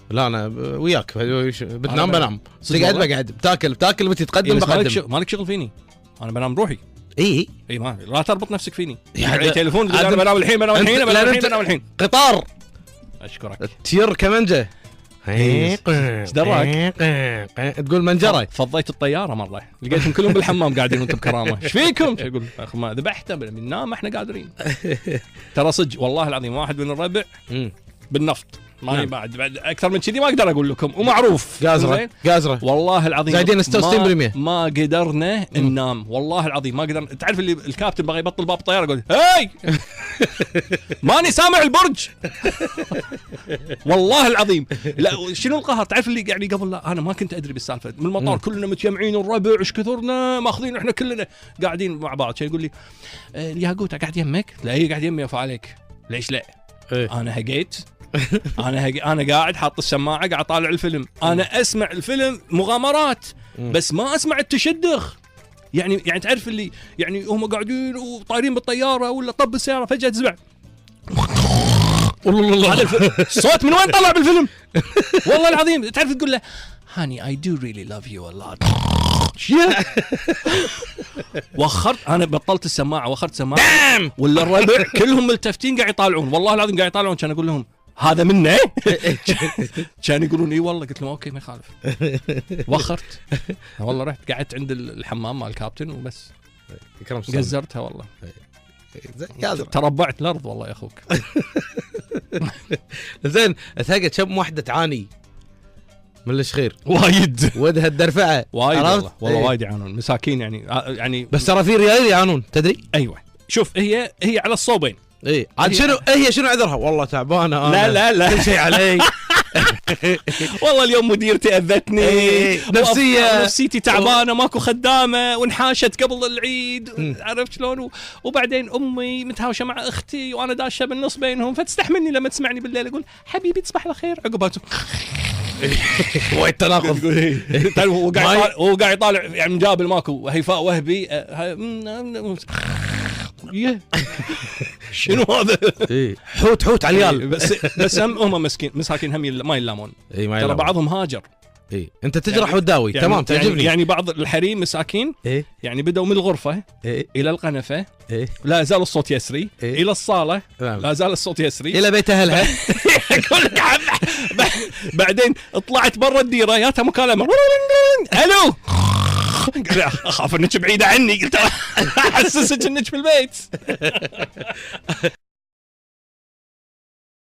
لا انا وياك بتنام بنام، تقعد بقعد، بتاكل بتتقدم بقدم. مالك شغل فيني، انا بنام بروحي. اي ما لا تربط نفسك فيني يعني تليفون انا بنام الحين قطار. اشكرك. تير كمنجه ايش دراك تقول منجره. فضيت الطياره مره لقيتهم كلهم بالحمام قاعدين وانتم بكرامه. ايش فيكم؟ اقول اخ ما ذبحته بننام احنا قادرين. ترى صدق والله العظيم واحد من الربع بالنفط ماني بعد اكثر من كذي ما اقدر اقول لكم ومعروف قازره والله العظيم زايدين 66% ما قدرنا ننام والله العظيم ما قدرنا. تعرف اللي الكابتن بغى يبطل باب الطياره يقول هاي ماني سامع البرج والله العظيم. لا شنو القهر؟ تعرف اللي يعني قبل لا انا ما كنت ادري بالسالفه من المطار كلنا متجمعين الربع ايش كثرنا ماخذين احنا كلنا قاعدين مع بعض. شي يقول لي الياقوت قاعد يمك؟ لا هي قاعد يمي عليك. ليش لا؟ انا هقيت انا قاعد حاط السماعه قاعد اطالع الفيلم. انا اسمع الفيلم مغامرات بس ما اسمع التشدخ. يعني تعرف اللي يعني هم قاعدين وطايرين بالطياره ولا طب السياره فجاه تسمع هذا الصوت من وين طلع بالفيلم والله العظيم. تعرف تقول له هاني I do really love you a lot. وخرت انا بطلت السماعه واخرت سماعه ولا الربع كلهم ملتفتين قاعد يطالعون والله العظيم قاعد يطالعون. كان اقول لهم هذا منه كان يقولون اي والله. قلت لهم اوكي ما يخالف. وخرت والله رحت قعدت عند الحمام مال الكابتن وبس قزرتها والله. تربعت الارض والله يا اخوك. زين اتهقى كم وحده تعاني من الشخير وايد ودها الدرفعه وايد والله وايد يعانون مساكين يعني بس ترى في ريال يعانون تدري. ايوه شوف هي على الصوبين. اي عاد شنو عذرها؟ والله تعبانه انا لا كل شيء علي. والله اليوم مديرتي اذتني نفسيتي تعبانه ماكو خدامه وانحاشت قبل العيد عرفت شلون. وبعدين امي متهاوشه مع اختي وانا داشه بالنص بينهم فتستحملني لما تسمعني بالليل اقول حبيبي تصبح على خير عقباتك. هو التناقض. هو قاعد يطالع يعني جابل ماكو هيفاء وهبي شنو هذا؟ حوت عيال. بس هم مساكين هم ما يلامون. ترى بعضهم هاجر. انت تجرح وتداوي تمام تعجبني. يعني بعض الحريم مساكين يعني بدأوا من الغرفة إلى القنفة لا زال الصوت يسري إلى الصالة لا زال الصوت يسري إلى بيت أهلها. بعدين طلعت برا الديرة ياتها مكالمة ألو أخاف أنك بعيدة عني قلت أحسسك أنك في البيت.